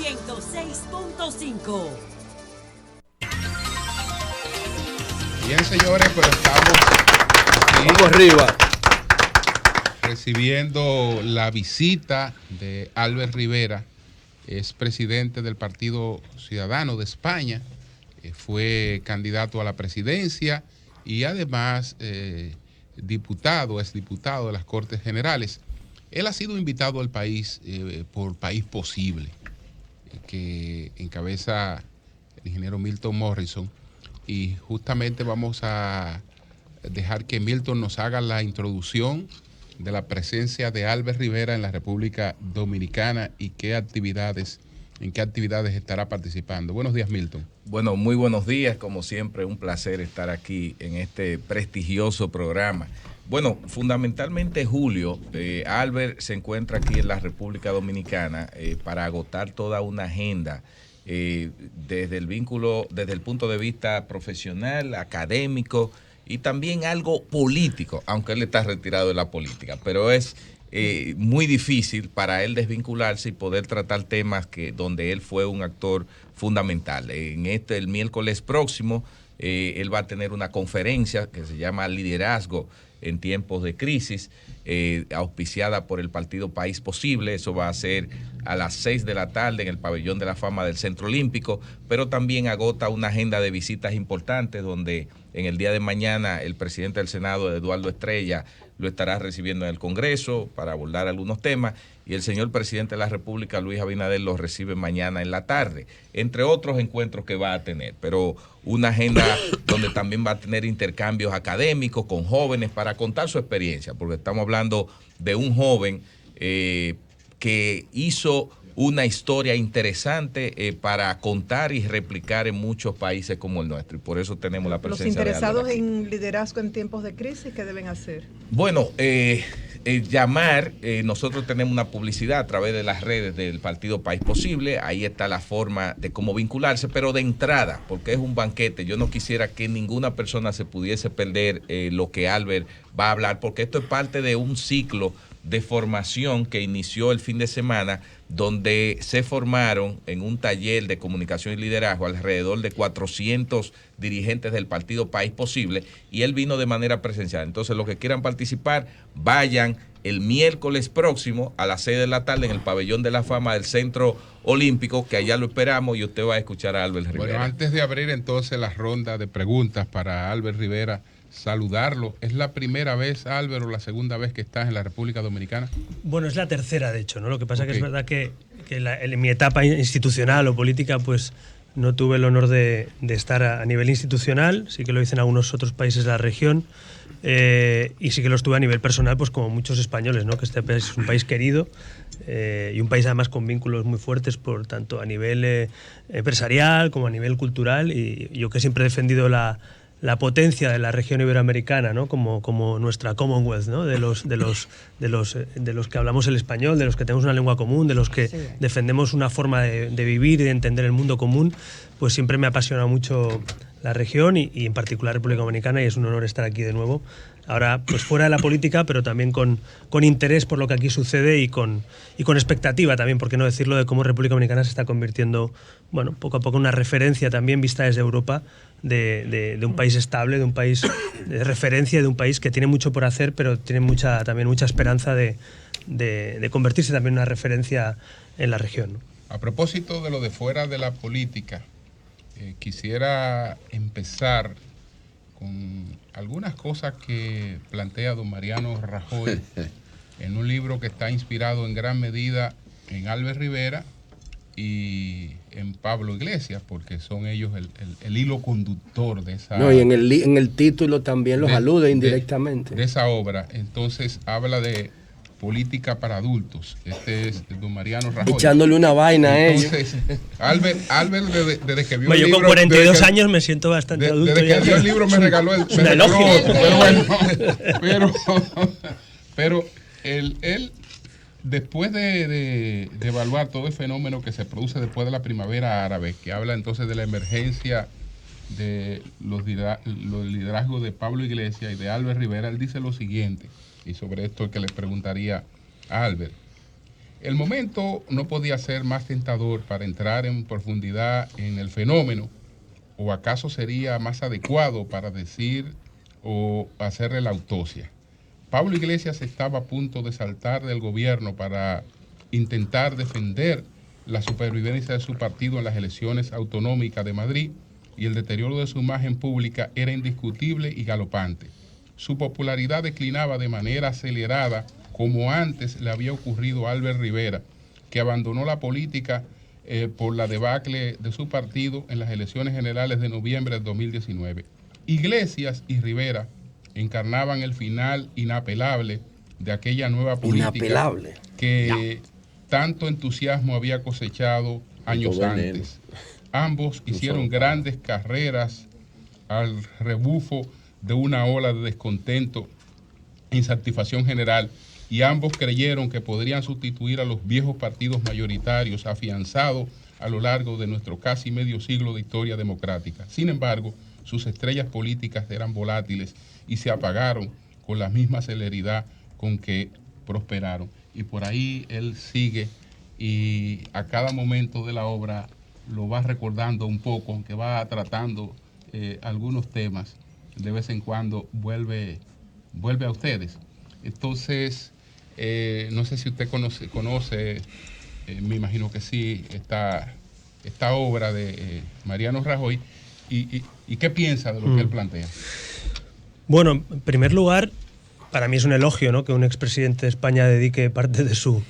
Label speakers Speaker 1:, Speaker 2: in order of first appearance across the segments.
Speaker 1: 106.5.
Speaker 2: Bien, señores, pues estamos aquí
Speaker 3: vamos arriba
Speaker 2: recibiendo la visita de Albert Rivera. Es presidente del Partido Ciudadano de España, fue candidato a la presidencia y además exdiputado de las Cortes Generales. Él ha sido invitado al país por País Posible, que encabeza el ingeniero Milton Morrison, y justamente vamos a dejar que Milton nos haga la introducción de la presencia de Albert Rivera en la República Dominicana y en qué actividades estará participando. Buenos días, Milton.
Speaker 4: Bueno, muy buenos días, como siempre, un placer estar aquí en este prestigioso programa. Bueno, fundamentalmente, Julio, Albert se encuentra aquí en la República Dominicana para agotar toda una agenda desde el punto de vista profesional, académico y también algo político, aunque él está retirado de la política, pero es muy difícil para él desvincularse y poder tratar temas donde él fue un actor fundamental. El miércoles próximo, él va a tener una conferencia que se llama Liderazgo en tiempos de crisis, auspiciada por el partido País Posible. Eso va a ser a las 6 de la tarde en el Pabellón de la Fama del Centro Olímpico, pero también agota una agenda de visitas importantes donde en el día de mañana el presidente del Senado, Eduardo Estrella, lo estará recibiendo en el Congreso para abordar algunos temas, y el señor presidente de la República, Luis Abinader, lo recibe mañana en la tarde, entre otros encuentros que va a tener, pero una agenda donde también va a tener intercambios académicos con jóvenes para contar su experiencia, porque estamos hablando de un joven que hizo una historia interesante para contar y replicar en muchos países como el nuestro, y por eso tenemos la presencia de Albert.
Speaker 5: Los interesados en liderazgo en tiempos de crisis, ¿qué deben hacer?
Speaker 4: Bueno, llamar, nosotros tenemos una publicidad a través de las redes del partido País Posible, ahí está la forma de cómo vincularse, pero de entrada, porque es un banquete, yo no quisiera que ninguna persona se pudiese perder lo que Albert va a hablar, porque esto es parte de un ciclo de formación que inició el fin de semana, donde se formaron en un taller de comunicación y liderazgo alrededor de 400 dirigentes del partido País Posible, y él vino de manera presencial. Entonces, los que quieran participar, vayan el miércoles próximo a las 6 de la tarde en el Pabellón de la Fama del Centro Olímpico, que allá lo esperamos, y usted va a escuchar a Albert Rivera.
Speaker 2: Bueno, antes de abrir entonces la ronda de preguntas para Albert Rivera, saludarlo. ¿Es la primera vez, Albert, o la segunda vez que estás en la República Dominicana?
Speaker 6: Bueno, es la tercera, de hecho, ¿no? Lo que pasa que es verdad que en mi etapa institucional o política, pues no tuve el honor de estar a nivel institucional, sí que lo hice en algunos otros países de la región, y sí que lo estuve a nivel personal, pues como muchos españoles, ¿no? Que este país es un país querido y un país además con vínculos muy fuertes, por tanto a nivel empresarial como a nivel cultural, y yo que siempre he defendido la potencia de la región iberoamericana, ¿no? como nuestra Commonwealth, ¿no? de los que hablamos el español, de los que tenemos una lengua común, de los que defendemos una forma de vivir y de entender el mundo común, pues siempre me apasiona mucho la región y en particular República Dominicana, y es un honor estar aquí de nuevo. Ahora, pues fuera de la política, pero también con interés por lo que aquí sucede y con expectativa también, por qué no decirlo, de cómo República Dominicana se está convirtiendo, bueno, poco a poco en una referencia también vista desde Europa de un país estable, de un país de referencia, de un país que tiene mucho por hacer, pero tiene también mucha esperanza de convertirse también en una referencia en la región, ¿no?
Speaker 2: A propósito de lo de fuera de la política, quisiera empezar con algunas cosas que plantea don Mariano Rajoy en un libro que está inspirado en gran medida en Albert Rivera y en Pablo Iglesias, porque son ellos el hilo conductor de esa...
Speaker 3: No, y en el título también los alude indirectamente.
Speaker 2: De esa obra. Entonces habla de política para adultos. Este es don Mariano Rajoy.
Speaker 3: Echándole una vaina a ellos.
Speaker 2: Entonces, Albert desde que vio
Speaker 6: bueno,
Speaker 2: el libro...
Speaker 6: Yo con 42 años me siento bastante adulto.
Speaker 2: Desde que vio el libro me regaló el...
Speaker 6: Me regaló
Speaker 2: otro, pero él después de evaluar todo el fenómeno que se produce después de la primavera árabe, que habla entonces de la emergencia de los liderazgos de Pablo Iglesias y de Albert Rivera, él dice lo siguiente, y sobre esto es que le preguntaría a Albert. El momento no podía ser más tentador para entrar en profundidad en el fenómeno, o acaso sería más adecuado para decir o hacerle la autopsia. Pablo Iglesias estaba a punto de saltar del gobierno para intentar defender la supervivencia de su partido en las elecciones autonómicas de Madrid, y el deterioro de su imagen pública era indiscutible y galopante. Su popularidad declinaba de manera acelerada, como antes le había ocurrido a Albert Rivera, que abandonó la política por la debacle de su partido en las elecciones generales de noviembre del 2019. Iglesias y Rivera encarnaban el final inapelable de aquella nueva política que tanto entusiasmo había cosechado años antes. Ambos hicieron grandes carreras al rebufo de una ola de descontento e insatisfacción general, y ambos creyeron que podrían sustituir a los viejos partidos mayoritarios afianzados a lo largo de nuestro casi medio siglo de historia democrática. Sin embargo, sus estrellas políticas eran volátiles y se apagaron con la misma celeridad con que prosperaron. Y por ahí él sigue, y a cada momento de la obra lo va recordando un poco, aunque va tratando algunos temas, de vez en cuando vuelve a ustedes. Entonces, no sé si usted conoce me imagino que sí, esta obra de Mariano Rajoy, y qué piensa de lo que él plantea.
Speaker 6: Bueno, en primer lugar, para mí es un elogio, ¿no?, que un expresidente de España dedique parte de su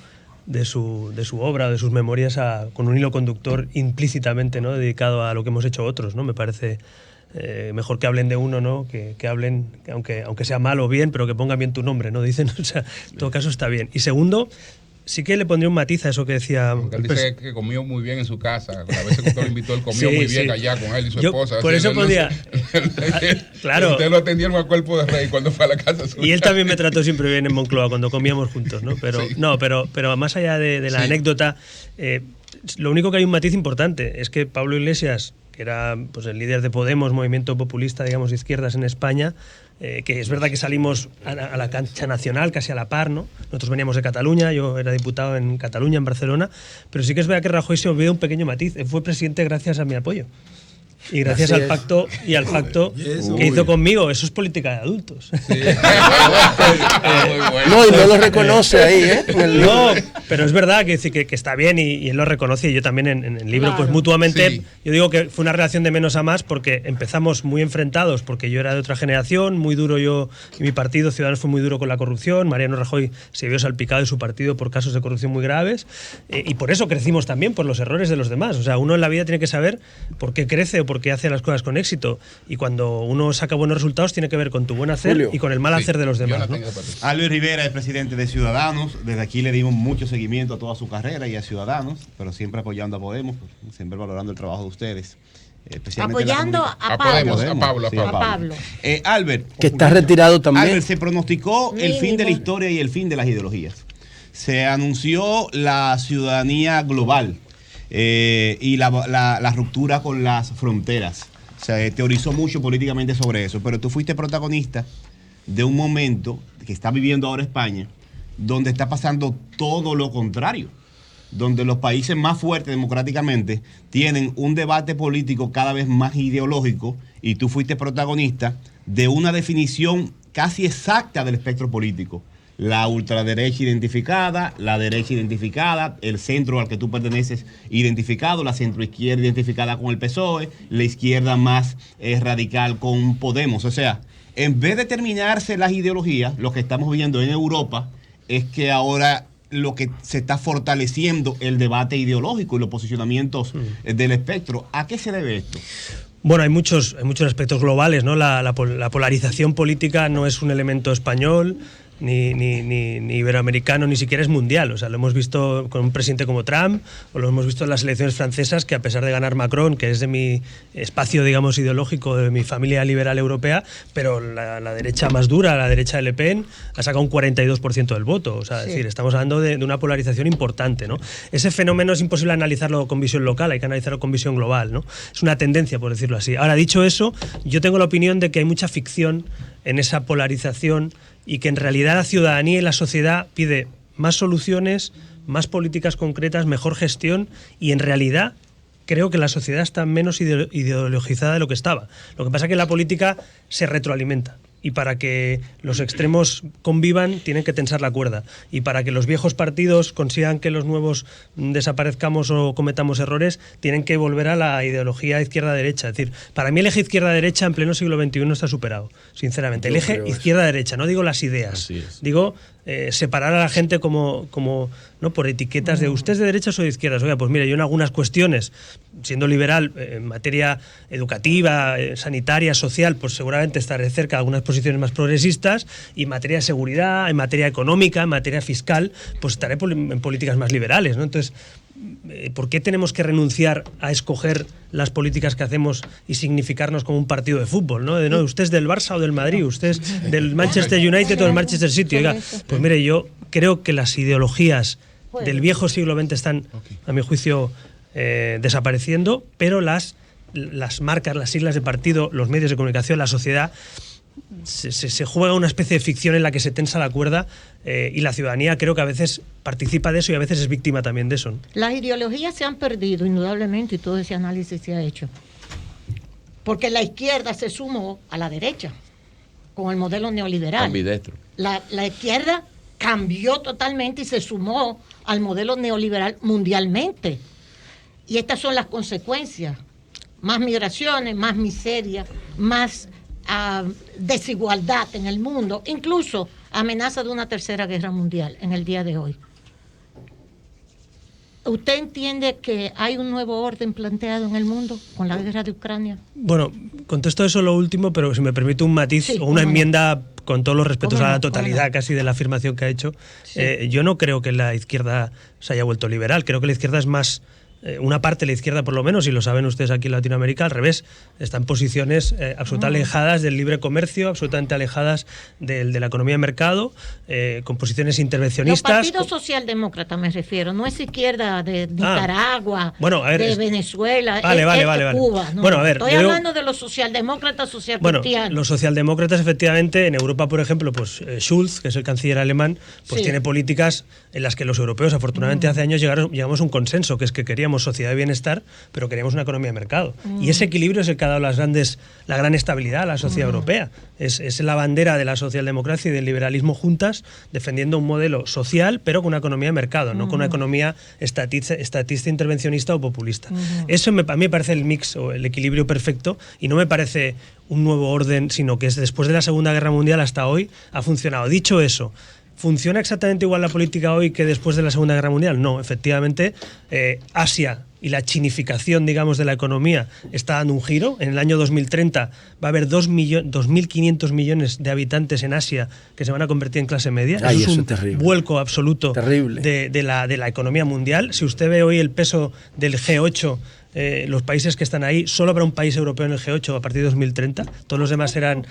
Speaker 6: obra, de sus memorias, con un hilo conductor implícitamente, ¿no?, dedicado a lo que hemos hecho otros, ¿no? Me parece mejor que hablen de uno, ¿no?, que hablen, aunque sea mal o bien, pero que pongan bien tu nombre, ¿no? Dicen, o sea, en todo caso está bien. Y segundo, sí que le pondría un matiz a eso que decía.
Speaker 2: Porque él dice que comió muy bien en su casa. La vez que usted lo invitó, él comió muy bien allá con él y su esposa.
Speaker 6: Por eso podía. Claro.
Speaker 2: Usted lo atendieron al cuerpo de rey cuando fue a la casa suya.
Speaker 6: Y él también me trató siempre bien en Moncloa cuando comíamos juntos, ¿no? Pero, sí. pero más allá de la anécdota, lo único que hay un matiz importante es que Pablo Iglesias, que era pues el líder de Podemos, movimiento populista, digamos, de izquierdas en España, que es verdad que salimos a la cancha nacional casi a la par, ¿no? Nosotros veníamos de Cataluña, yo era diputado en Cataluña, en Barcelona, pero sí que es verdad que Rajoy se olvida un pequeño matiz. Él fue presidente gracias a mi apoyo. Y gracias al pacto que hizo conmigo. Eso es política de adultos. Sí.
Speaker 3: No, y no lo reconoce ahí, ¿eh?
Speaker 6: No, pero es verdad que está bien, y él lo reconoce, y yo también en el libro, pues mutuamente, sí. Yo digo que fue una relación de menos a más, porque empezamos muy enfrentados, porque yo era de otra generación, muy duro yo, y mi partido, Ciudadanos, fue muy duro con la corrupción. Mariano Rajoy se vio salpicado de su partido por casos de corrupción muy graves, y por eso crecimos también, por los errores de los demás. O sea, uno en la vida tiene que saber por qué crece o por qué hace las cosas con éxito, y cuando uno saca buenos resultados tiene que ver con tu buen hacer, Julio, y con el mal hacer de los demás, ¿no?
Speaker 1: Albert Rivera es presidente de Ciudadanos. Desde aquí le dimos mucho seguimiento a toda su carrera y a Ciudadanos, pero siempre apoyando a Podemos, siempre valorando el trabajo de ustedes.
Speaker 7: Apoyando a Pablo.
Speaker 1: Albert,
Speaker 3: que está retirado también.
Speaker 1: Albert, se pronosticó el fin de la historia y el fin de las ideologías. Se anunció la ciudadanía global. Y la ruptura con las fronteras. Se teorizó mucho políticamente sobre eso, pero tú fuiste protagonista de un momento que está viviendo ahora España, donde está pasando todo lo contrario, donde los países más fuertes democráticamente tienen un debate político cada vez más ideológico, y tú fuiste protagonista de una definición casi exacta del espectro político. La ultraderecha identificada, la derecha identificada, el centro al que tú perteneces identificado, la centroizquierda identificada con el PSOE, la izquierda más radical con Podemos. O sea, en vez de terminarse las ideologías, lo que estamos viendo en Europa es que ahora lo que se está fortaleciendo el debate ideológico y los posicionamientos del espectro. ¿A qué se debe esto?
Speaker 6: Bueno, hay muchos aspectos globales, ¿no? La polarización política no es un elemento español, ni iberoamericano, ni siquiera es mundial. O sea, lo hemos visto con un presidente como Trump, o lo hemos visto en las elecciones francesas, que a pesar de ganar Macron, que es de mi espacio, digamos, ideológico, de mi familia liberal europea, pero la derecha más dura, la derecha de Le Pen, ha sacado un 42% del voto. O sea, sí. Es decir, estamos hablando de una polarización importante, ¿no? Ese fenómeno es imposible analizarlo con visión local, hay que analizarlo con visión global, ¿no? Es una tendencia, por decirlo así. Ahora, dicho eso, yo tengo la opinión de que hay mucha ficción en esa polarización, y que en realidad la ciudadanía y la sociedad pide más soluciones, más políticas concretas, mejor gestión y en realidad creo que la sociedad está menos ideologizada de lo que estaba. Lo que pasa es que la política se retroalimenta. Y para que los extremos convivan tienen que tensar la cuerda. Y para que los viejos partidos consigan que los nuevos desaparezcamos o cometamos errores, tienen que volver a la ideología izquierda-derecha. Es decir, para mí el eje izquierda-derecha en pleno siglo XXI está superado, sinceramente. El eje izquierda-derecha, no digo las ideas, digo separar a la gente como ¿no? por etiquetas de usted es de derechas o de izquierdas. Oiga, pues mire, yo en algunas cuestiones, siendo liberal, en materia educativa, sanitaria, social, pues seguramente estaré cerca de algunas posiciones más progresistas, y en materia de seguridad, en materia económica, en materia fiscal, pues estaré en políticas más liberales, ¿no? Entonces, ¿por qué tenemos que renunciar a escoger las políticas que hacemos y significarnos como un partido de fútbol, ¿no? No, usted es del Barça o del Madrid, usted es del Manchester United o del Manchester City. Oiga, pues mire, yo creo que las ideologías del viejo siglo XX están, a mi juicio, desapareciendo, pero las marcas, las siglas de partido, los medios de comunicación, la sociedad, se juega una especie de ficción en la que se tensa la cuerda, y la ciudadanía creo que a veces participa de eso y a veces es víctima también de eso, ¿no?
Speaker 7: Las ideologías se han perdido indudablemente y todo ese análisis se ha hecho porque la izquierda se sumó a la derecha con el modelo neoliberal. La izquierda cambió totalmente y se sumó al modelo neoliberal mundialmente, y estas son las consecuencias: más migraciones, más miseria, más desigualdad en el mundo, incluso amenaza de una tercera guerra mundial en el día de hoy. ¿Usted entiende que hay un nuevo orden planteado en el mundo con la guerra de Ucrania?
Speaker 6: Bueno, contesto eso lo último, pero si me permite un matiz o una enmienda, con todos los respetos a la totalidad casi de la afirmación que ha hecho. Yo no creo que la izquierda se haya vuelto liberal, creo que la izquierda es más... una parte de la izquierda, por lo menos, y lo saben ustedes aquí en Latinoamérica, al revés, están en posiciones absolutamente alejadas del libre comercio, absolutamente alejadas de la economía de mercado, con posiciones intervencionistas.
Speaker 7: Los partidos socialdemócratas me refiero, no es izquierda de Nicaragua, de Venezuela,
Speaker 6: vale.
Speaker 7: Cuba. No, bueno, a ver, estoy hablando de los socialdemócratas socialcristianos.
Speaker 6: Bueno, los socialdemócratas, efectivamente, en Europa, por ejemplo, pues Schulz, que es el canciller alemán, pues tiene políticas en las que los europeos, afortunadamente, hace años llegamos a un consenso, que es que queríamos sociedad de bienestar, pero queríamos una economía de mercado. Y ese equilibrio es el que ha dado la gran estabilidad a la sociedad europea. Es la bandera de la socialdemocracia y del liberalismo juntas, defendiendo un modelo social, pero con una economía de mercado, no con una economía estatista, intervencionista o populista. Eso a mí me parece el mix o el equilibrio perfecto, y no me parece un nuevo orden, sino que es después de la Segunda Guerra Mundial hasta hoy ha funcionado. Dicho eso, ¿funciona exactamente igual la política hoy que después de la Segunda Guerra Mundial? No, efectivamente, Asia y la chinificación, digamos, de la economía está dando un giro. En el año 2030 va a haber 2.500 millones de habitantes en Asia que se van a convertir en clase media. Eso es un vuelco absoluto de la economía mundial. Si usted ve hoy el peso del G8, los países que están ahí, solo habrá un país europeo en el G8 a partir de 2030, todos los demás serán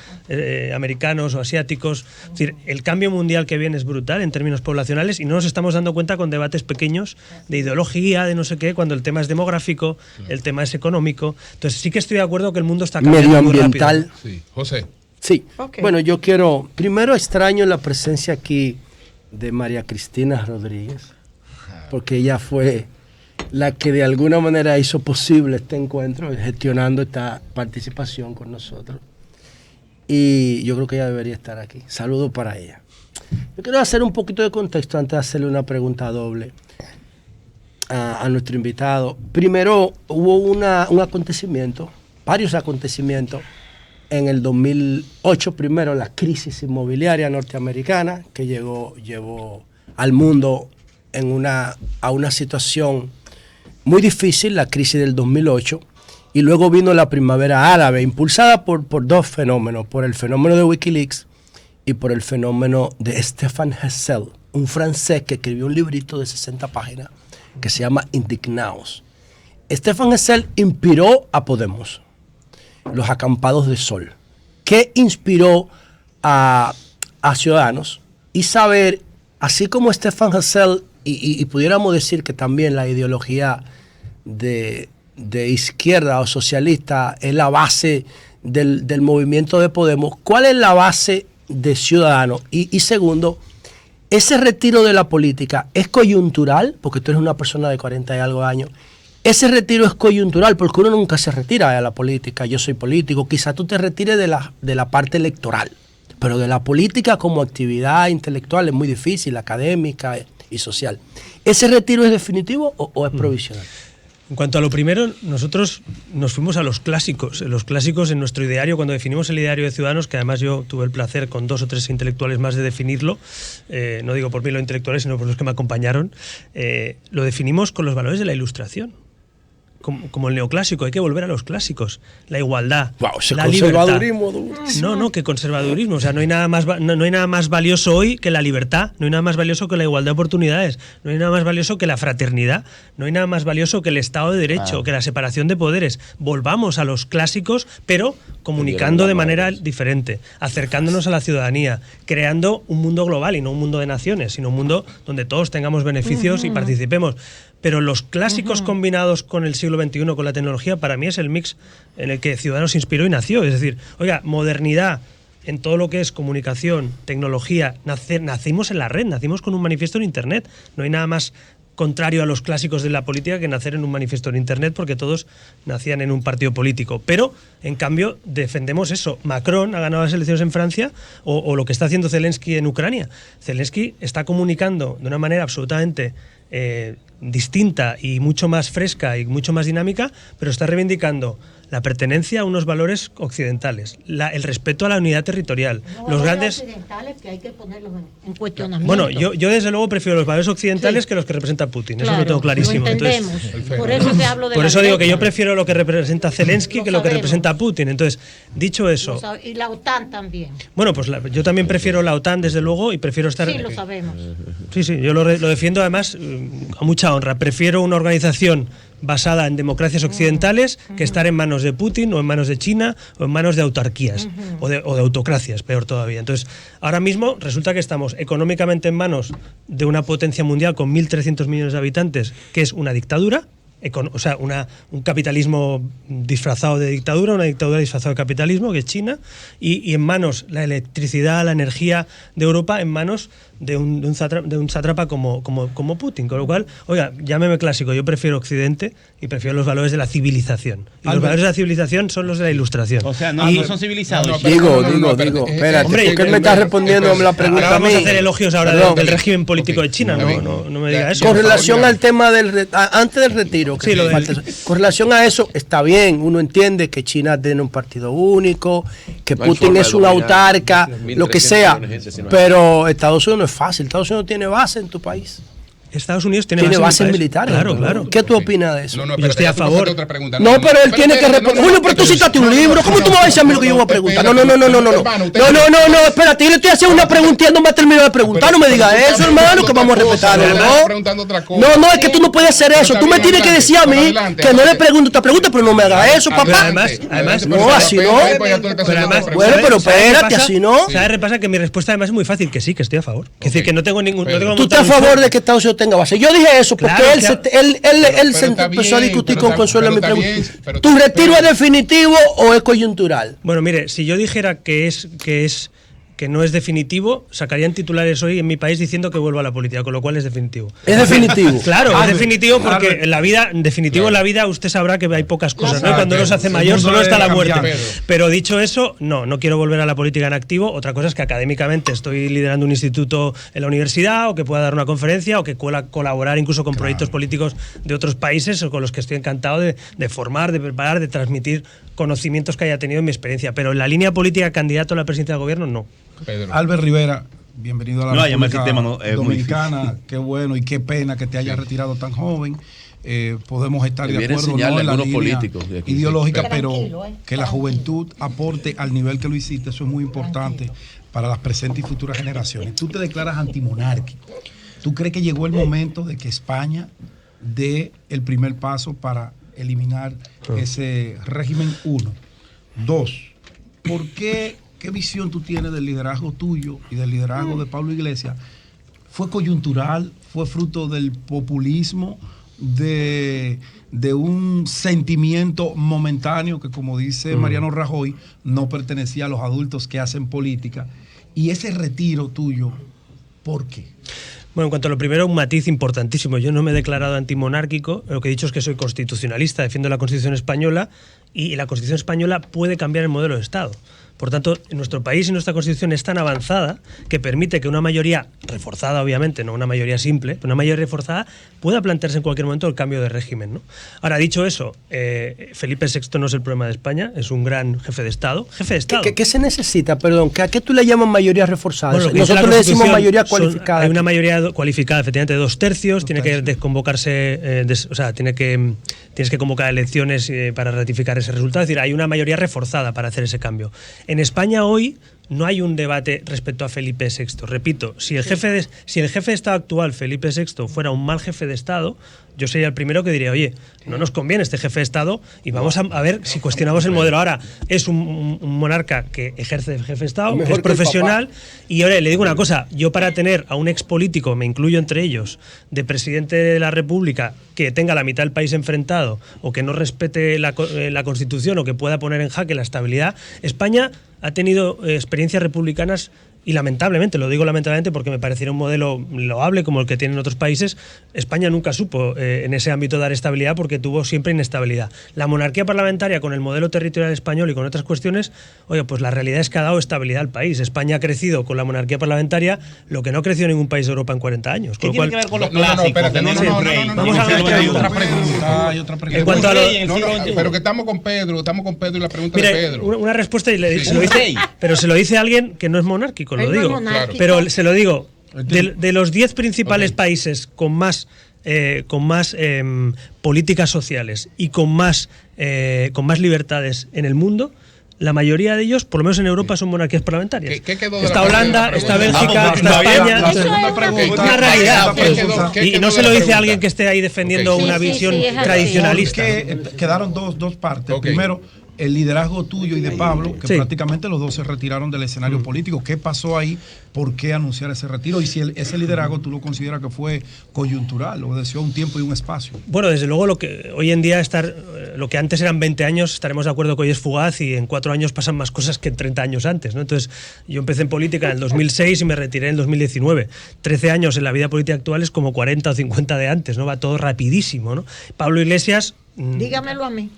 Speaker 6: americanos o asiáticos. Es decir, el cambio mundial que viene es brutal en términos poblacionales, y no nos estamos dando cuenta con debates pequeños de ideología, de no sé qué, cuando el tema es demográfico, el tema es económico. Entonces sí que estoy de acuerdo que el mundo está cambiando
Speaker 3: medioambiental.
Speaker 6: muy rápido.
Speaker 2: Sí. José.
Speaker 3: Sí, bueno, yo quiero, primero extraño la presencia aquí de María Cristina Rodríguez, porque ella fue la que de alguna manera hizo posible este encuentro, gestionando esta participación con nosotros. Y yo creo que ella debería estar aquí. Saludos para ella. Yo quiero hacer un poquito de contexto antes de hacerle una pregunta doble a nuestro invitado. Primero, hubo un acontecimiento, varios acontecimientos, en el 2008. Primero, la crisis inmobiliaria norteamericana, que llevó al mundo a una situación muy difícil, la crisis del 2008, y luego vino la primavera árabe, impulsada por dos fenómenos, por el fenómeno de Wikileaks y por el fenómeno de Stéphane Hessel, un francés que escribió un librito de 60 páginas que se llama Indignados. Stéphane Hessel inspiró a Podemos, los acampados de sol. ¿Qué inspiró a Ciudadanos? Y saber, así como Stéphane Hessel, y pudiéramos decir que también la ideología de izquierda o socialista es la base del movimiento de Podemos, ¿cuál es la base de Ciudadanos? Y segundo, ese retiro de la política es coyuntural, porque tú eres una persona de 40 y algo años. Ese retiro es coyuntural, porque uno nunca se retira de la política. Yo soy político, quizá tú te retires de la parte electoral, pero de la política como actividad intelectual es muy difícil, académica y social. ¿Ese retiro es definitivo o es provisional?
Speaker 6: En cuanto a lo primero, nosotros nos fuimos a los clásicos. Los clásicos en nuestro ideario, cuando definimos el ideario de Ciudadanos, que además yo tuve el placer con 2 o 3 intelectuales más de definirlo, no digo por mí los intelectuales, sino por los que me acompañaron, lo definimos con los valores de la Ilustración. Como el neoclásico, hay que volver a los clásicos. La igualdad, la
Speaker 3: conservadurismo.
Speaker 6: No, que conservadurismo. O sea, no hay nada más valioso hoy que la libertad, no hay nada más valioso que la igualdad de oportunidades, no hay nada más valioso que la fraternidad, no hay nada más valioso que el Estado de Derecho, que la separación de poderes. Volvamos a los clásicos, pero comunicando de manera diferente, acercándonos a la ciudadanía, creando un mundo global y no un mundo de naciones, sino un mundo donde todos tengamos beneficios y participemos. Pero los clásicos combinados con el siglo XXI, con la tecnología, para mí es el mix en el que Ciudadanos se inspiró y nació. Es decir, oiga, modernidad en todo lo que es comunicación, tecnología. Nacimos en la red, nacimos con un manifiesto en Internet. No hay nada más contrario a los clásicos de la política que nacer en un manifiesto en Internet, porque todos nacían en un partido político. Pero, en cambio, defendemos eso. Macron ha ganado las elecciones en Francia, o lo que está haciendo Zelensky en Ucrania. Zelensky está comunicando de una manera absolutamente distinta y mucho más fresca y mucho más dinámica, pero está reivindicando la pertenencia a unos valores occidentales, el respeto a la unidad territorial, los grandes
Speaker 7: occidentales que hay que ponerlos en cuestionamiento.
Speaker 6: Bueno, yo desde luego prefiero los valores occidentales que los que representa Putin, claro, eso lo tengo clarísimo.
Speaker 7: Lo entendemos. Entonces, por eso te hablo de
Speaker 6: por eso digo que yo prefiero lo que representa Zelensky que lo que representa Putin. Entonces, dicho eso,
Speaker 7: y la OTAN también.
Speaker 6: Bueno, pues yo también prefiero la OTAN desde luego y prefiero estar.
Speaker 7: Sí, lo sabemos.
Speaker 6: Sí, yo lo defiendo además a mucha honra. Prefiero una organización basada en democracias occidentales que estar en manos de Putin o en manos de China o en manos de autarquías o de autocracias, peor todavía. Entonces, ahora mismo resulta que estamos económicamente en manos de una potencia mundial con 1.300 millones de habitantes, que es una dictadura, o sea, un capitalismo disfrazado de dictadura, una dictadura disfrazada de capitalismo, que es China, y en manos la electricidad, la energía de Europa en manos de un sátrapa como Putin. Con lo cual, oiga, llámeme clásico, yo prefiero Occidente y prefiero los valores de la civilización. Y los valores de la civilización son los de la Ilustración.
Speaker 1: O sea, no son civilizados.
Speaker 3: Digo, espérate,
Speaker 6: hombre,
Speaker 3: ¿por qué me estás respondiendo la pregunta a mí?
Speaker 6: Vamos a hacer elogios ahora del régimen político de China, no me diga eso.
Speaker 3: Con relación al tema antes del retiro, con relación a eso, está bien, uno entiende que China tiene un partido único, que Putin es una autarca, lo que sea, pero Estados Unidos no es fácil. Estados Unidos tiene base en tu país.
Speaker 6: Estados Unidos tiene
Speaker 3: bases militares.
Speaker 6: Claro.
Speaker 3: ¿Qué tú opinas de eso?
Speaker 6: Yo estoy a favor.
Speaker 3: No, pero él tiene que responder. Julio, pero tú citaste un libro. ¿Cómo tú me vas a decir a mí lo que yo voy a preguntar? No, espérate, yo le estoy haciendo una pregunta y no me ha terminado de preguntar. No me digas eso, hermano, que vamos a respetarlo. No, es que tú no puedes hacer eso. Tú me tienes que decir a mí que no le pregunto esta pregunta, pero no me hagas eso, papá.
Speaker 6: Además,
Speaker 3: no, así no. Bueno, pero espérate, así no.
Speaker 6: ¿Sabes? Repasa que mi respuesta además es muy fácil, que sí, que estoy a favor. Es decir, que no tengo ningún.
Speaker 3: ¿Tú estás a favor de que Estados Unidos tenga base? Yo dije eso porque él se empezó a discutir con Consuelo en mi pregunta. ¿Tu retiro es definitivo o es coyuntural?
Speaker 6: Bueno, mire, si yo dijera que no es definitivo, sacarían titulares hoy en mi país diciendo que vuelvo a la política, con lo cual es definitivo.
Speaker 3: ¿Es definitivo?
Speaker 6: Claro, es definitivo porque en la vida, en la vida usted sabrá que hay pocas cosas, ¿no? Cuando uno se hace mayor solo está la muerte. Pero dicho eso, no quiero volver a la política en activo. Otra cosa es que académicamente estoy liderando un instituto en la universidad o que pueda dar una conferencia o que pueda colaborar incluso con proyectos políticos de otros países o con los que estoy encantado de formar, de preparar, de transmitir conocimientos que haya tenido en mi experiencia. Pero en la línea política candidato a la presidencia del gobierno, no.
Speaker 8: Pedro. Albert Rivera, bienvenido a la República Dominicana. Qué bueno y qué pena que te hayas retirado tan joven. Podemos estar de acuerdo en la línea ideológica, pero que la juventud aporte al nivel que lo hiciste, eso es muy importante para las presentes y futuras generaciones. Tú te declaras antimonárquico. ¿Tú crees que llegó el momento de que España dé el primer paso para eliminar ese régimen 1? 2, ¿por qué? ¿Qué visión tú tienes del liderazgo tuyo y del liderazgo de Pablo Iglesias? ¿Fue coyuntural? ¿Fue fruto del populismo? ¿De un sentimiento momentáneo que, como dice Mariano Rajoy, no pertenecía a los adultos que hacen política? Y ese retiro tuyo ¿Por qué?
Speaker 6: Bueno, en cuanto a lo primero, un matiz importantísimo. Yo no me he declarado antimonárquico, lo que he dicho es que soy constitucionalista, defiendo la Constitución española y la Constitución española puede cambiar el modelo de Estado. Por tanto, en nuestro país y nuestra Constitución es tan avanzada que permite que una mayoría reforzada, obviamente, no una mayoría simple, pero una mayoría reforzada pueda plantearse en cualquier momento el cambio de régimen, ¿no? Ahora, dicho eso, Felipe VI no es el problema de España, es un gran jefe de Estado.
Speaker 3: ¿Qué se necesita? Perdón, ¿a qué tú le llamas mayoría reforzada?
Speaker 6: Bueno,
Speaker 3: nosotros le decimos mayoría cualificada.
Speaker 6: Hay una mayoría cualificada, efectivamente, de 2/3, tiene que desconvocarse, tienes que convocar elecciones para ratificar ese resultado, es decir, hay una mayoría reforzada para hacer ese cambio. En España hoy no hay un debate respecto a Felipe VI. Repito, si el jefe de Estado actual, Felipe VI, fuera un mal jefe de Estado, yo sería el primero que diría, oye, no nos conviene este jefe de Estado y vamos a ver si cuestionamos el modelo. Ahora, es un monarca que ejerce de jefe de Estado, que es profesional, y ahora le digo una cosa, yo para tener a un expolítico, me incluyo entre ellos, de presidente de la República, que tenga la mitad del país enfrentado o que no respete la Constitución o que pueda poner en jaque la estabilidad, España ha tenido experiencias republicanas y lamentablemente, lo digo lamentablemente porque me pareciera un modelo loable como el que tienen otros países, España nunca supo en ese ámbito dar estabilidad porque tuvo siempre inestabilidad. La monarquía parlamentaria con el modelo territorial español y con otras cuestiones, oye, pues la realidad es que ha dado estabilidad al país. España ha crecido con la monarquía parlamentaria lo que no ha crecido ningún país de Europa en 40 años.
Speaker 1: ¿Qué tiene que ver con los clásicos?
Speaker 2: Vamos a ver, hay otra pregunta.
Speaker 6: En cuanto a
Speaker 2: pero que estamos con Pedro y la pregunta de Pedro.
Speaker 6: Una respuesta y pero se lo dice alguien que no es monárquico. Lo digo, claro. Pero se lo digo, de los 10 principales países con más políticas sociales y con más libertades en el mundo, la mayoría de ellos, por lo menos en Europa, son monarquías parlamentarias. Está Holanda, está Bélgica, está España. Es una realidad. Y no se lo dice alguien que esté ahí defendiendo una visión tradicionalista.
Speaker 8: Quedaron dos partes. Primero, el liderazgo tuyo y de Pablo, que prácticamente los dos se retiraron del escenario político. ¿Qué pasó ahí? ¿Por qué anunciar ese retiro? Y si ese liderazgo tú lo consideras que fue coyuntural, obedeció a un tiempo y un espacio.
Speaker 6: Bueno, desde luego lo que hoy en día lo que antes eran 20 años, estaremos de acuerdo que hoy es fugaz y en 4 años pasan más cosas que en 30 años antes, ¿no? Entonces, yo empecé en política en el 2006 y me retiré en el 2019. 13 años en la vida política actual es como 40 o 50 de antes, ¿no? Va todo rapidísimo, ¿no? Pablo Iglesias...
Speaker 7: Dígamelo a mí.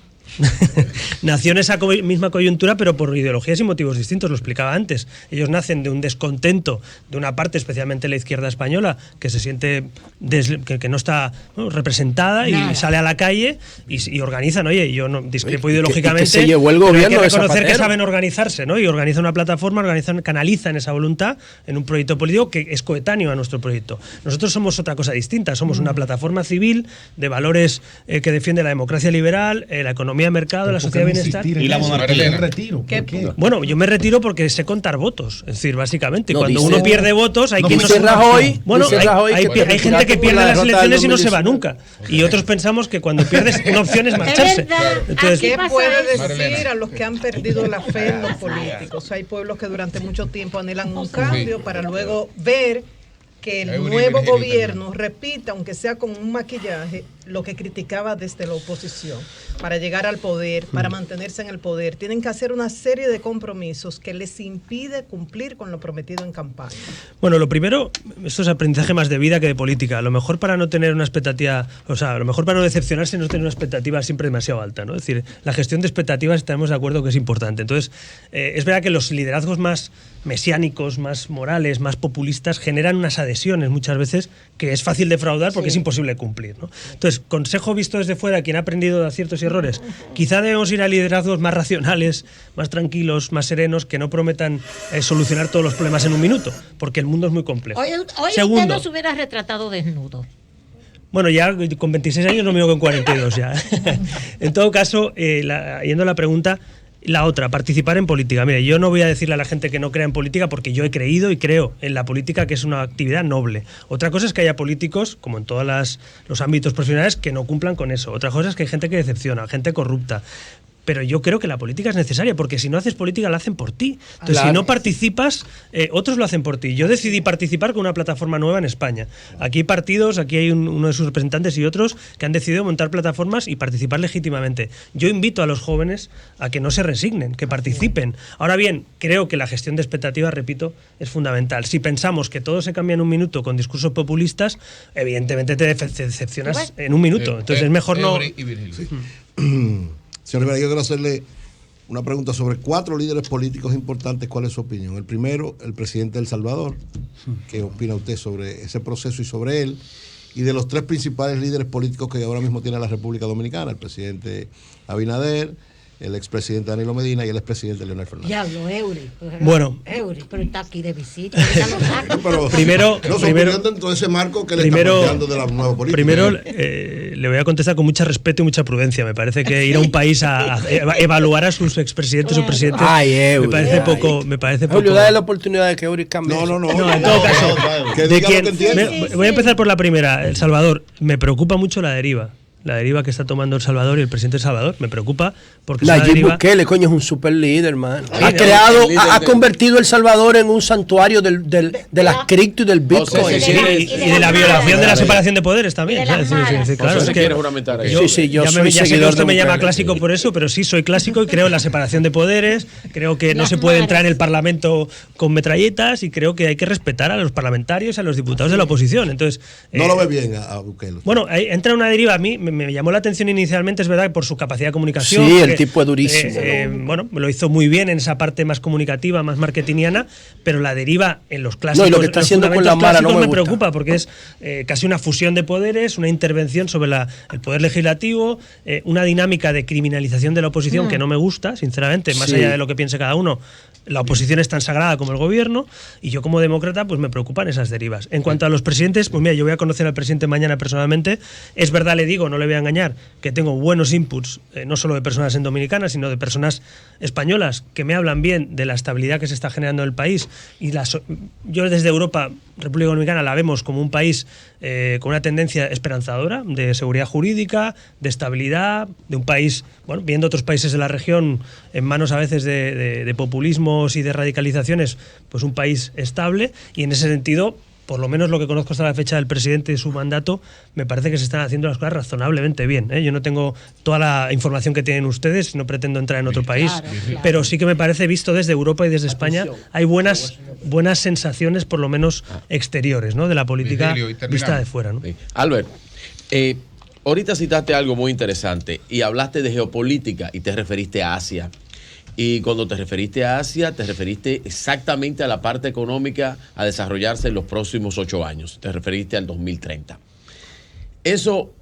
Speaker 6: Nació en esa misma coyuntura, pero por ideologías y motivos distintos, lo explicaba antes. Ellos nacen de un descontento de una parte, especialmente la izquierda española, que se siente que no está representada y sale a la calle y organizan. Oye, yo no discrepo ideológicamente,
Speaker 3: que se llevó el gobierno,
Speaker 6: hay que reconocer que saben organizarse, ¿no? Y organizan una plataforma, canalizan esa voluntad en un proyecto político que es coetáneo a nuestro proyecto. Nosotros somos otra cosa distinta, somos una plataforma civil de valores que defiende la democracia liberal, la economía de mercado, la sociedad de bienestar.
Speaker 1: Y la monarquía.
Speaker 8: ¿Retiro? ¿Por qué?
Speaker 6: Bueno, yo me retiro porque sé contar votos. Es decir, básicamente, cuando uno pierde votos, hay quien hay gente que pierde las elecciones y no se va nunca. Y otros pensamos que cuando pierdes, una opción es marcharse.
Speaker 5: Entonces, ¿qué puede decir a los que han perdido la fe en los políticos? Hay pueblos que durante mucho tiempo anhelan un cambio para luego ver que el nuevo gobierno repita, aunque sea con un maquillaje, lo que criticaba desde la oposición. Para llegar al poder, para mantenerse en el poder, tienen que hacer una serie de compromisos que les impide cumplir con lo prometido en campaña.
Speaker 6: Bueno, lo primero, esto es aprendizaje más de vida que de política. A lo mejor para no tener una expectativa, a lo mejor para no decepcionarse, no tener una expectativa siempre demasiado alta, ¿no? Es decir, la gestión de expectativas estaremos de acuerdo que es importante. Entonces, es verdad que los liderazgos más mesiánicos, más morales, más populistas, generan unas adhesiones muchas veces que es fácil defraudar porque es imposible cumplir, ¿no? Entonces, consejo visto desde fuera, quien ha aprendido de aciertos y errores, quizá debemos ir a liderazgos más racionales, más tranquilos, más serenos, que no prometan solucionar todos los problemas en un minuto, porque el mundo es muy complejo.
Speaker 7: Hoy usted no se hubiera retratado desnudo.
Speaker 6: Bueno, ya con 26 años no me veo con 42 ya. En todo caso, yendo a la pregunta, la otra, participar en política. Mire, yo no voy a decirle a la gente que no crea en política porque yo he creído y creo en la política, que es una actividad noble. Otra cosa es que haya políticos, como en todos los ámbitos profesionales, que no cumplan con eso. Otra cosa es que hay gente que decepciona, gente corrupta. pero yo creo que la política es necesaria, porque si no haces política la hacen por ti. Entonces, si no participas, otros lo hacen por ti. Yo decidí participar con una plataforma nueva en España. Aquí hay partidos, aquí hay uno de sus representantes y otros que han decidido montar plataformas y participar legítimamente. Yo invito a los jóvenes a que no se resignen, que participen. Ahora bien, creo que la gestión de expectativas, repito, es fundamental. Si pensamos que todo se cambia en un minuto con discursos populistas, evidentemente te decepcionas en un minuto. Entonces es mejor no...
Speaker 9: Señor Rivera, yo quiero hacerle una pregunta sobre 4 líderes políticos importantes. ¿Cuál es su opinión? El primero, el presidente de El Salvador. ¿Qué opina usted sobre ese proceso y sobre él? Y de los 3 principales líderes políticos que ahora mismo tiene la República Dominicana, el presidente Abinader, el expresidente Danilo Medina y el expresidente Leonel Fernández.
Speaker 7: Diablo, Eury.
Speaker 6: Bueno.
Speaker 7: Eury, pero está aquí de visita.
Speaker 6: Primero,
Speaker 9: dentro de ese marco que le está planteando de la nueva política.
Speaker 6: Primero, le voy a contestar con mucho respeto y mucha prudencia. Me parece que ir a un país a evaluar a sus expresidentes o presidentes me parece poco.
Speaker 3: Julio, dale la oportunidad de que Eury cambie.
Speaker 6: No, en todo caso. Voy a empezar por la primera. El Salvador. Me preocupa mucho la deriva. La deriva que está tomando El Salvador y el presidente de El Salvador me preocupa porque
Speaker 3: la Nayib Bukele, coño, es un super líder, man. Ha convertido El Salvador en un santuario de las cripto y del Bitcoin.
Speaker 6: Y de la violación de la separación de poderes también. Claro, es que yo soy seguidor de Usted me llama clásico por eso, pero sí soy clásico y creo en la separación de poderes, creo que no se puede entrar en el Parlamento con metralletas y creo que hay que respetar a los parlamentarios y a los diputados de la oposición. Entonces,
Speaker 9: no lo ve bien a Bukele.
Speaker 6: Bueno, entra una deriva. A mí me llamó la atención inicialmente, es verdad, por su capacidad de comunicación.
Speaker 3: Sí, el tipo es durísimo.
Speaker 6: Bueno, lo hizo muy bien en esa parte más comunicativa, más marketingiana, pero la deriva en los clásicos.
Speaker 3: No, y lo que está haciendo con la Mara no me
Speaker 6: preocupa, porque es casi una fusión de poderes, una intervención sobre el poder legislativo, una dinámica de criminalización de la oposición que no me gusta, sinceramente, más allá de lo que piense cada uno. La oposición es tan sagrada como el gobierno y yo como demócrata pues me preocupan esas derivas. En cuanto a los presidentes, pues mira, yo voy a conocer al presidente mañana personalmente. Es verdad, le digo, no le voy a engañar, que tengo buenos inputs, no solo de personas en Dominicana, sino de personas españolas que me hablan bien de la estabilidad que se está generando en el país. Y yo desde Europa, República Dominicana, la vemos como un país con una tendencia esperanzadora de seguridad jurídica, de estabilidad, de un país, bueno, viendo otros países de la región en manos a veces de populismos y de radicalizaciones, pues un país estable, y en ese sentido, por lo menos lo que conozco hasta la fecha del presidente y su mandato, me parece que se están haciendo las cosas razonablemente bien. Yo no tengo toda la información que tienen ustedes, no pretendo entrar en otro país, pero sí que me parece, visto desde Europa y desde España, hay buenas sensaciones, por lo menos exteriores, ¿no?, de la política vista de fuera, ¿no?
Speaker 10: Albert, ahorita citaste algo muy interesante y hablaste de geopolítica y te referiste a Asia. Y cuando te referiste a Asia, te referiste exactamente a la parte económica a desarrollarse en los próximos 8 años. Te referiste al 2030. Eso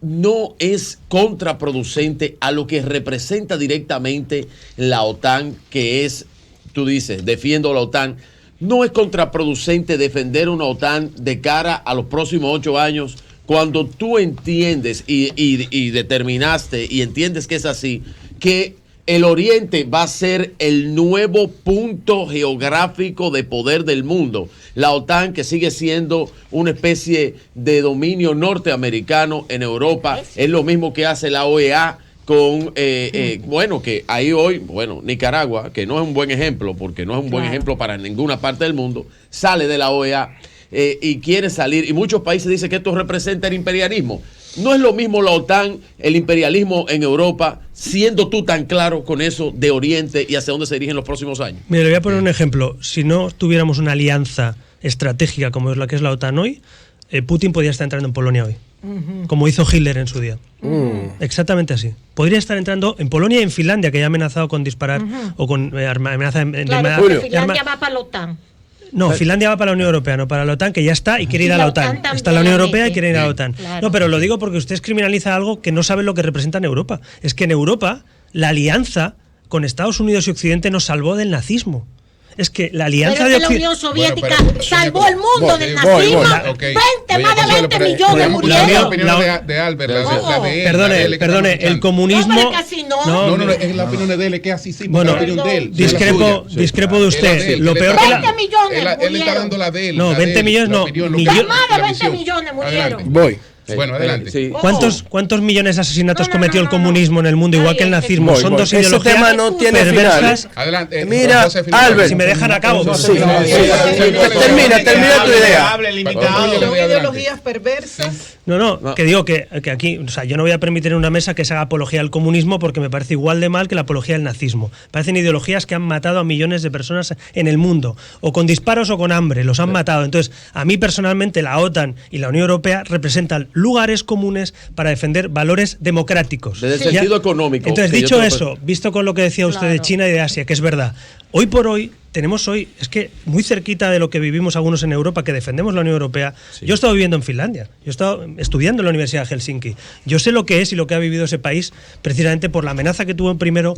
Speaker 10: no es contraproducente a lo que representa directamente la OTAN, que es, tú dices, defiendo la OTAN. No es contraproducente defender una OTAN de cara a los próximos 8 años cuando tú entiendes y determinaste y entiendes que es así, que el Oriente va a ser el nuevo punto geográfico de poder del mundo. La OTAN, que sigue siendo una especie de dominio norteamericano en Europa, es lo mismo que hace la OEA con, bueno, que ahí hoy, bueno, Nicaragua, que no es un buen ejemplo, porque no es un buen ejemplo para ninguna parte del mundo, sale de la OEA y quiere salir, y muchos países dicen que esto representa el imperialismo. No es lo mismo la OTAN, el imperialismo en Europa, siendo tú tan claro con eso de Oriente y hacia dónde se dirigen los próximos años.
Speaker 6: Mira, le voy a poner un ejemplo. Si no tuviéramos una alianza estratégica como es la que es la OTAN hoy, Putin podría estar entrando en Polonia hoy, como hizo Hitler en su día. Exactamente así. Podría estar entrando en Polonia y en Finlandia, que ya ha amenazado con disparar o con amenaza de
Speaker 7: Finlandia va para la OTAN.
Speaker 6: No, Finlandia va para la Unión Europea, no para la OTAN, que ya está y quiere ir a la OTAN. Está en la Unión Europea y quiere ir a la OTAN. Claro. No, pero lo digo porque ustedes criminalizan algo que no saben lo que representa en Europa. Es que en Europa la alianza con Estados Unidos y Occidente nos salvó del nazismo. Es que la alianza
Speaker 7: de Occidente... la Unión Soviética salvó el mundo del nazismo. Más de 20 millones murieron.
Speaker 2: La opinión de Albert, la de él.
Speaker 6: Perdone, el comunismo...
Speaker 2: No, es la opinión de él, que es así, sí.
Speaker 6: Bueno, discrepo de usted. Lo peor que
Speaker 7: 20 millones
Speaker 2: él está dando la de él.
Speaker 6: No, 20 millones no.
Speaker 7: Más de 20 millones murieron.
Speaker 9: Voy.
Speaker 2: Bueno, adelante.
Speaker 10: Sí.
Speaker 6: ¿Cuántos millones de asesinatos cometió el comunismo en el mundo, igual que el nazismo? Son dos ideologías
Speaker 3: tema no tiene
Speaker 6: perversas.
Speaker 2: Adelante.
Speaker 3: Mira, Albert,
Speaker 6: si me dejan a cabo.
Speaker 3: Termina tu idea.
Speaker 5: Son ideologías perversas.
Speaker 6: No, que digo que aquí, o sea, yo no voy a permitir en una mesa que se haga apología al comunismo porque me parece igual de mal que la apología al nazismo. Parecen ideologías que han matado a millones de personas en el mundo, o con disparos o con hambre, los han matado. Entonces, a mí personalmente la OTAN y la Unión Europea representan lugares comunes para defender valores democráticos.
Speaker 10: Desde el sentido económico.
Speaker 6: Entonces, dicho eso, visto con lo que decía usted de China y de Asia, que es verdad, hoy por hoy tenemos es que muy cerquita de lo que vivimos algunos en Europa, que defendemos la Unión Europea. Sí. Yo he estado viviendo en Finlandia, yo he estado estudiando en la Universidad de Helsinki. Yo sé lo que es y lo que ha vivido ese país, precisamente por la amenaza que tuvo primero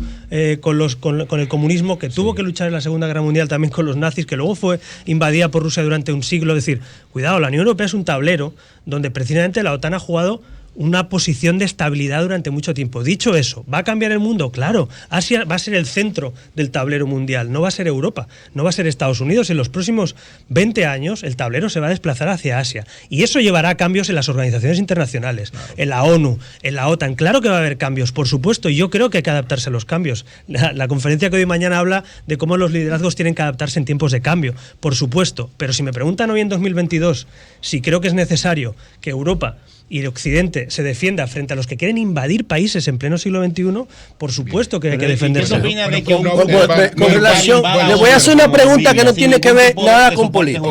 Speaker 6: con el comunismo, que tuvo que luchar en la Segunda Guerra Mundial también con los nazis, que luego fue invadida por Rusia durante un siglo. Es decir, cuidado, la Unión Europea es un tablero donde precisamente la OTAN ha jugado una posición de estabilidad durante mucho tiempo. Dicho eso, ¿va a cambiar el mundo? Claro, Asia va a ser el centro del tablero mundial, no va a ser Europa, no va a ser Estados Unidos. En los próximos 20 años el tablero se va a desplazar hacia Asia y eso llevará a cambios en las organizaciones internacionales, claro, en la ONU, en la OTAN. Claro que va a haber cambios, por supuesto, y yo creo que hay que adaptarse a los cambios. La conferencia que hoy y mañana habla de cómo los liderazgos tienen que adaptarse en tiempos de cambio, por supuesto, pero si me preguntan hoy en 2022 si creo que es necesario que Europa y el Occidente se defienda frente a los que quieren invadir países en pleno siglo XXI, por supuesto que hay que defenderse.
Speaker 3: Con relación, le voy a hacer una pregunta que no tiene que ver nada con política.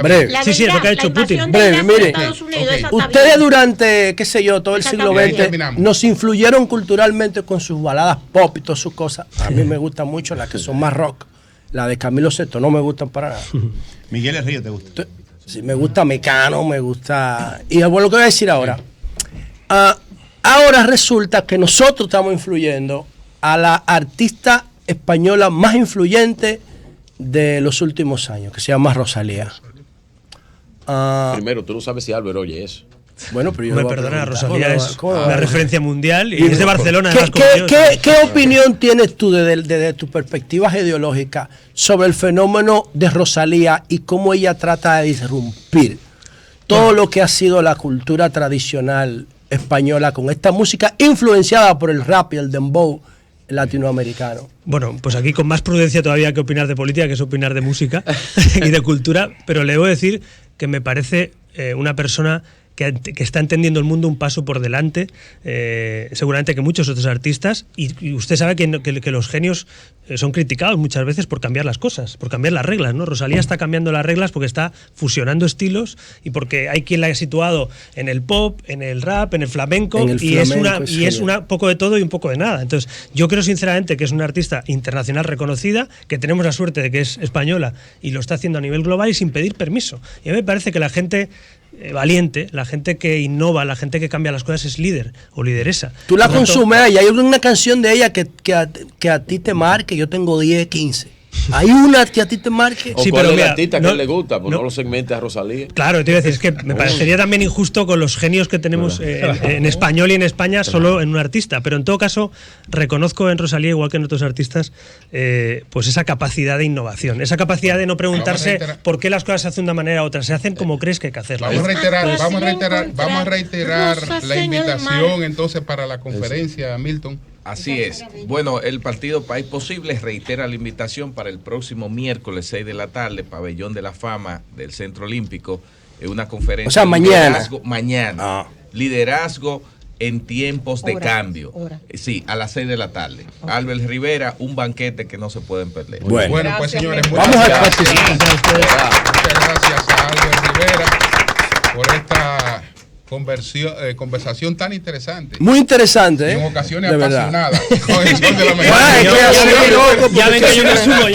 Speaker 6: Breve. Sí, es lo que ha hecho Putin.
Speaker 3: Breve, mire. Ustedes durante, qué sé yo, todo el siglo XX nos influyeron culturalmente con sus baladas pop y todas sus cosas. A mí me gustan mucho las que son más rock. La de Camilo VI no me gustan para nada.
Speaker 1: Miguel Herrillo, ¿te gusta?
Speaker 3: Sí, me gusta Mecano, me gusta... Y bueno, lo que voy a decir ahora. Ahora resulta que nosotros estamos influyendo a la artista española más influyente de los últimos años, que se llama Rosalía.
Speaker 10: Primero, tú no sabes si Álvaro oye eso.
Speaker 3: Bueno, pero yo
Speaker 6: me perdona, Rosalía es una referencia mundial y es de Barcelona.
Speaker 3: ¿Qué opinión tienes tú desde tus perspectivas ideológicas sobre el fenómeno de Rosalía y cómo ella trata de disrumpir todo lo que ha sido la cultura tradicional española con esta música influenciada por el rap y el dembow latinoamericano?
Speaker 6: Bueno, pues aquí con más prudencia todavía que opinar de política, que es opinar de música y de cultura, pero le debo decir que me parece una persona que está entendiendo el mundo un paso por delante, seguramente que muchos otros artistas, y usted sabe que los genios son criticados muchas veces por cambiar las cosas, por cambiar las reglas, ¿no? Rosalía está cambiando las reglas porque está fusionando estilos y porque hay quien la ha situado en el pop, en el rap, en el flamenco, es una poco de todo y un poco de nada. Entonces, yo creo sinceramente que es una artista internacional reconocida, que tenemos la suerte de que es española y lo está haciendo a nivel global y sin pedir permiso. Y a mí me parece que la gente valiente, la gente que innova, la gente que cambia las cosas es líder o lideresa.
Speaker 3: Tú la consumes y hay una canción de ella que a ti te marque. Yo tengo 10, 15. Hay una que a ti te marque.
Speaker 10: O sí, pero mira, artista que le gusta, pues no lo segmente a Rosalía.
Speaker 6: Claro, te iba a decir, es que me parecería también injusto con los genios que tenemos en español y en España solo en un artista. Pero en todo caso, reconozco en Rosalía, igual que en otros artistas, pues esa capacidad de innovación, esa capacidad de no preguntarse por qué las cosas se hacen de una manera u otra, se hacen como crees que hay que hacerlas.
Speaker 2: Vamos a reiterar la invitación entonces para la conferencia, Milton.
Speaker 4: Así es. Bueno, el partido País Posible reitera la invitación para el próximo miércoles 6 de la tarde, Pabellón de la Fama del Centro Olímpico, una conferencia.
Speaker 3: O sea, mañana.
Speaker 4: Mañana. Liderazgo en tiempos de cambio. Sí, a las 6 de la tarde. Albert Rivera, un banquete que no se pueden perder.
Speaker 2: Bueno, pues señores, muchas gracias. Muchas gracias a Albert Rivera por esta conversación tan interesante.
Speaker 3: Muy interesante,
Speaker 2: y en ocasiones
Speaker 3: de
Speaker 2: apasionada.
Speaker 6: Ya ven que yo me sumo.